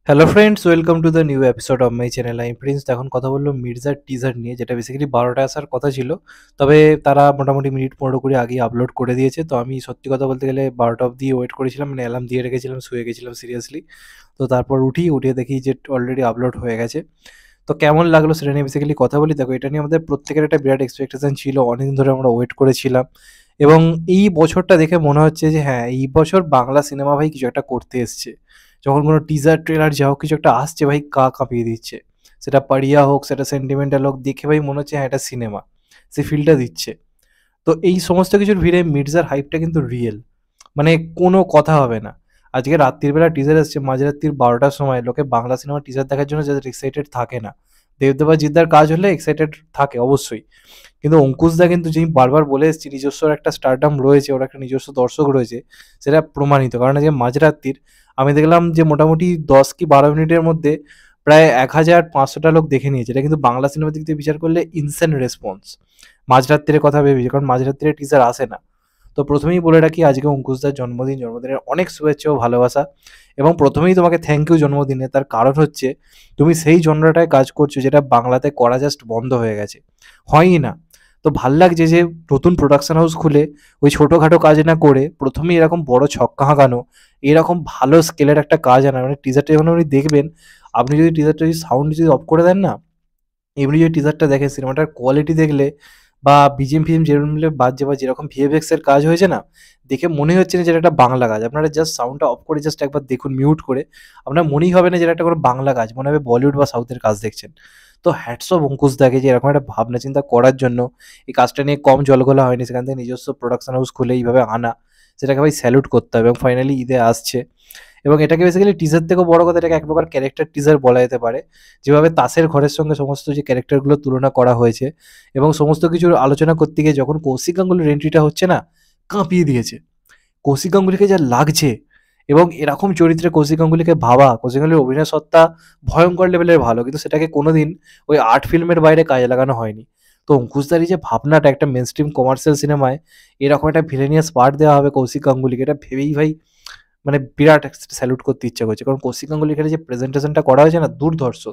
Hello friends, welcome to the new episode of my channel. আমি Prince. এখন কথা বললো মির্জার টিজার নিয়ে, যেটা বেসিক্যালি 12টায় আসার কথা ছিল। তবে তারা মোটামুটি মিনিট 15-20 আগেই আপলোড করে দিয়েছে। তো আমি সত্যি কথা বলতে গেলে 12টা অবধি ওয়েট করেছিলাম, মানে অ্যালার্ম দিয়ে রেখেছিলাম, শুয়ে গেছিলাম সিরিয়াসলি। তো তারপর উঠে দেখি যে অলরেডি আপলোড হয়ে গেছে। তো কেমন লাগলো সেটা নিয়ে বেসিক্যালি কথা বলি। দেখো, এটা নিয়ে আমাদের প্রত্যেকের একটা বিরাট এক্সপেকটেশন ছিল, অনেকদিন ধরে আমরা ওয়েট করেছিলাম। এবং এই বছরটা দেখে মনে হচ্ছে যে হ্যাঁ, এই বছর বাংলা সিনেমা ভাই কিছু একটা করতে এসছে। যখন কোনো টিজার ট্রেলার যা হোক কিছু একটা আসছে ভাই, কাঁপিয়ে দিচ্ছে। সেটা পাড়িয়া হোক, সেটা সেন্টিমেন্টাল হোক, দেখে ভাই মনে হচ্ছে হ্যাঁ, এটা সিনেমা। সে ফিলটা দিচ্ছে। তো এই সমস্ত কিছুর ভিড়ে মির্জার হাইপটা কিন্তু রিয়েল, মানে কোনো কথা হবে না। আজকে রাত্রির বেলা টিজার এসছে, মাঝরাত্রির 12টার সময়। লোকে বাংলা সিনেমার টিজার দেখার জন্য যাদের এক্সাইটেড থাকে না, দেবদেবা জিদ্দার কাজ হলে এক্সাইটেড থাকে অবশ্যই। কিন্তু অঙ্কুশদা কিন্তু, যিনি বারবার বলে এসেছি নিজস্ব একটা স্টারডাম রয়েছে, ওর একটা নিজস্ব দর্শক রয়েছে, সেটা প্রমাণিত। কারণ আজকে মাঝরাত্রির আমি দেখলাম যে মোটামুটি 10 কি 12 মিনিটের মধ্যে প্রায় 1500টা লোক দেখে নিয়েছে। এটা কিন্তু বাংলা সিনেমার দিক থেকে বিচার করলে ইনসেন রেসপন্স। মাঝরাত্রির কথা ভেবেছি, কারণ মাঝরাত্রিরে টিজার আসে না। তো প্রথমেই বলে রাখি, আজকে অঙ্কুশদার জন্মদিন। জন্মদিনের অনেক শুভেচ্ছা ও ভালোবাসা। এবং প্রথমেই তোমাকে থ্যাংক ইউ জন্মদিনে। তার কারণ হচ্ছে তুমি সেই জনরাটায় কাজ করছো যেটা বাংলাতে করা জাস্ট বন্ধ হয়ে গেছে, হয়ই না। তো ভাল লাগছে যে নতুন প্রোডাকশন হাউস খুলে ওই ছোটোখাটো কাজ না করে প্রথমেই এরকম বড় ছক্কা হাঁকানো, এরকম ভালো স্কেলের একটা কাজ আনা। মানে টিজারটা যখন আপনি দেখবেন, আপনি যদি টিজারটা যদি সাউন্ড যদি অফ করে দেন না, এমনি যদি টিজারটা দেখেন, সিনেমাটার কোয়ালিটি দেখলে বা বিজিএম ফিজিএম যেরকম বাজছে বা যেরকম ভিএফএক্স এর কাজ হয়েছে না, দেখে মনে হচ্ছে না যেটা একটা বাংলা কাজ। আপনারা জাস্ট সাউন্ডটা অফ করে জাস্ট একবার দেখুন, মিউট করে। আপনার মনেই হবে না যেটা একটা কোনো বাংলা কাজ, মনে হবে বলিউড বা সাউথের কাজ দেখছেন। তো হ্যাটস অফ অঙ্কুশ দাকে যে এরকম একটা ভাবনা চিন্তা করার জন্য। এই কাজটা নিয়ে কম জলগোলা হয়নি, সেখান থেকে নিজস্ব প্রোডাকশন হাউস খুলে এইভাবে আনা, সেটাকে ভাই স্যালুট করতে হবে। এবং ফাইনালি ঈদে আসছে। এবং এটাকে বেসিক্যালি টিজার থেকেও বড় কথা, এটাকে এক প্রকার ক্যারেক্টার টিজার বলা যেতে পারে। যেভাবে তাসের ঘরের সঙ্গে সমস্ত যে ক্যারেক্টারগুলো তুলনা করা হয়েছে এবং সমস্ত কিছুর আলোচনা করতে গিয়ে যখন কৌশিক গাঙ্গুলির এন্ট্রিটা হচ্ছে না, কাঁপিয়ে দিয়েছে। কৌশিক গাঙ্গুলিকে যা লাগছে, এবং এরকম চরিত্রে কৌশিক গাঙ্গুলিকে ভাবা, কৌশিক গাঙ্গুলির অভিনয় সত্তা ভয়ঙ্কর লেভেলের ভালো, কিন্তু সেটাকে কোনোদিন ওই আর্ট ফিল্মের বাইরে কাজে লাগানো হয়নি। তো অঙ্কুশদারি যে ভাবনাটা একটা মেন স্ট্রিম কমার্শিয়াল সিনেমায় এরকম একটা ভিলেনিয়াস পার্ট দেওয়া হবে কৌশিক গাঙ্গুলিকে, এটা ভেবেই ভাই মানে বিরাট স্যালুট করতে ইচ্ছা করছে। কারণ কৌশিক গাঙ্গুলি এখানে যে প্রেজেন্টেশনটা করা হয়েছে না, দুর্ধর্ষ।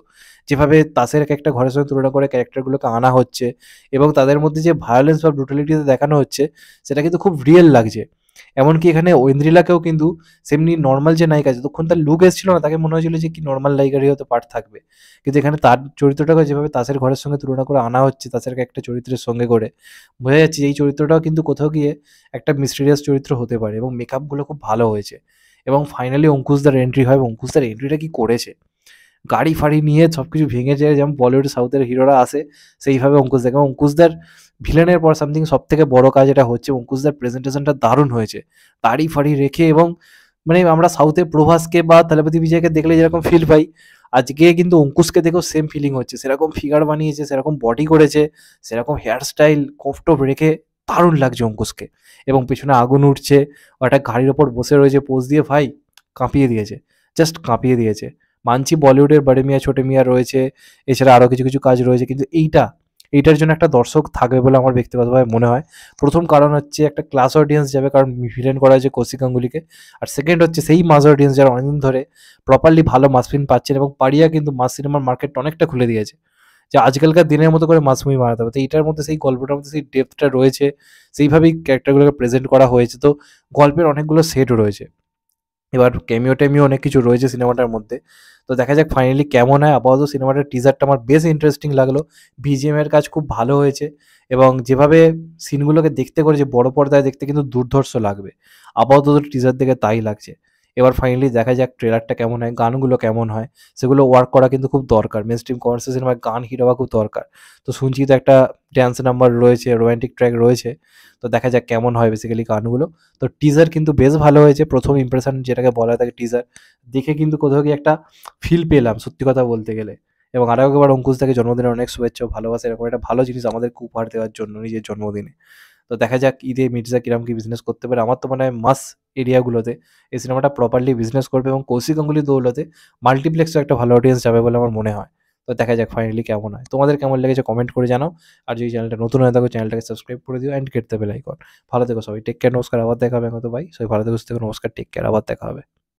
যেভাবে তাসের এক একটা ঘরের সঙ্গে তুলনা করে ক্যারেক্টারগুলোকে আনা হচ্ছে এবং তাদের মধ্যে যে ভায়োলেন্স বা ব্রুটালিটিতে দেখানো হচ্ছে, সেটা কিন্তু খুব রিয়েল লাগছে। এমনকি এখানে ঐন্দ্রিলাকেও কিন্তু সেমনি নর্মাল যে নায়িকা, যতক্ষণ তার লুক এসেছিল না, তাকে মনে হয়েছিল যে কি নর্মাল নায়িকারই হয়তো পার্ট থাকবে। কিন্তু এখানে তার চরিত্রটাকে যেভাবে তাসের ঘরের সঙ্গে তুলনা করে আনা হচ্ছে, তাসের একটা চরিত্রের সঙ্গে করে, বোঝা যাচ্ছে এই চরিত্রটাও কিন্তু কোথাও গিয়ে একটা মিস্টিরিয়াস চরিত্র হতে পারে। এবং মেকআপগুলো খুব ভালো হয়েছে। এবং ফাইনালি অঙ্কুশদার এন্ট্রি হয়। এবং অঙ্কুশদার এন্ট্রিটা কি করেছে, গাড়ি ফাড়ি নিয়ে সবকিছু ভেঙে যায়, যেমন বলিউড সাউথের হিরোরা আসে সেইভাবে অঙ্কুশ দেখে। এবং অঙ্কুশদার ভিলেনের পর সামথিং সব থেকে বড় কাজ এটা হচ্ছে, অঙ্কুশদার প্রেজেন্টেশনটা দারুণ হয়েছে। দাড়ি ফাড়ি রেখে, এবং মানে আমরা সাউথে প্রভাসকে বা তলপতি বিজয়কে দেখলে যেরকম ফিল পাই, আজকে কিন্তু অঙ্কুশকে দেখেও সেম ফিলিং হচ্ছে। সেরকম ফিগার বানিয়েছে, সেরকম বডি করেছে, সেরকম হেয়ার স্টাইল কোফটোপ রেখে দারুণ লাগছে অঙ্কুশকে। এবং পেছনে আগুন উঠছে, ও একটা গাড়ির ওপর বসে রয়েছে পোজ দিয়ে, ভাই কাঁপিয়ে দিয়েছে, জাস্ট কাঁপিয়ে দিয়েছে। মানছি বলিউডের বড়ে মিয়া ছোটে মিয়া রয়েছে, এছাড়া আরও কিছু কিছু কাজ রয়েছে, কিন্তু এইটার জন্য একটা দর্শক থাকবে বলে আমার ব্যক্তিগতভাবে মনে হয়। প্রথম কারণ হচ্ছে একটা ক্লাস অডিয়েন্স যাবে, কারণ ভিলেন করা হয়েছে কৌশিক গাঙ্গুলিকে। আর সেকেন্ড হচ্ছে সেই মাস অডিয়েন্স যারা অনেকদিন ধরে প্রপারলি ভালো মাস ফিল্ম পাচ্ছেন। এবং পাড়িয়া কিন্তু মাস সিনেমার মার্কেট অনেকটা খুলে দিয়েছে, যে আজকালকার দিনের মতো করে মাস মুভি বানাতে হবে। তো এইটার মধ্যে সেই গল্পটার মধ্যে সেই ডেপথটা রয়েছে, সেইভাবেই ক্যারেক্টারগুলোকে প্রেজেন্ট করা হয়েছে। তো গল্পের অনেকগুলো সেটও রয়েছে, এবার ক্যামিও টেমিও অনেক কিছু রয়েছে সিনেমাটার মধ্যে। তো দেখা যাক ফাইনালি কেমন হয়। আপাতত সিনেমাটার টিজারটা আমার বেশ ইন্টারেস্টিং লাগলো। বিজিএম এর কাজ খুব ভালো হয়েছে, এবং যেভাবে সিনগুলোকে দেখতে করেছে বড় পর্দায় দেখতে কিন্তু দুর্ধর্ষ লাগবে। আপাতত টিজার দেখে তাই লাগছে। এবার ফাইনালি দেখা যাক ট্রেলারটা কেমন হয়, গানগুলো কেমন হয়। সেগুলো ওয়ার্ক করা কিন্তু খুব দরকার, মেন স্ট্রিম কমার্শিয়াল সিনেমায় গান হিট হওয়া খুব দরকার। তো শুনছি তো একটা ড্যান্স নাম্বার রয়েছে, রোমান্টিক ট্র্যাক রয়েছে। তো দেখা যাক কেমন হয় বেসিক্যালি গানগুলো। তো টিজার কিন্তু বেশ ভালো হয়েছে, প্রথম ইমপ্রেশন যেটাকে বলা হয় থাকে টিজার দেখে কিন্তু কোথাও গিয়ে একটা ফিল পেলাম সত্যি কথা বলতে গেলে। এবং আরও একবার অঙ্কুশ দাকে জন্মদিনের অনেক শুভেচ্ছা ও ভালোবাসা, এরকম একটা ভালো জিনিস আমাদেরকে উপহার দেওয়ার জন্য নিজের জন্মদিনে। তো দেখা যাক ঈদে মির্জা কিরম কি বিজনেস করতে পারে। আমার তো মনে হয় মাস এরিয়াগুলোতে এই সিনেমাটা প্রপারলি বিজনেস করবে, এবং কৌশিক গাঙ্গুলির দৌলতে মাল্টিপ্লেক্সও একটা ভালো অডিয়েন্স যাবে বলে আমার মনে হয়। তো দেখা যাক ফাইনালি কেমন হয়। তোমাদের কেমন লেগেছে কমেন্ট করে জানাও। আর যদি চ্যানেলটা নতুন হয়ে থাকো, চ্যানেলটাকে সাবস্ক্রাইব করে দিও and get the bell icon. ভালো থেকো সবাই, টেক কেয়ার, নমস্কার, আবার দেখা হবে। তো ভাই সবাই ভালো থেকো, সুস্থ থেকো, নমস্কার, টেক কেয়ার, আবার দেখা হবে।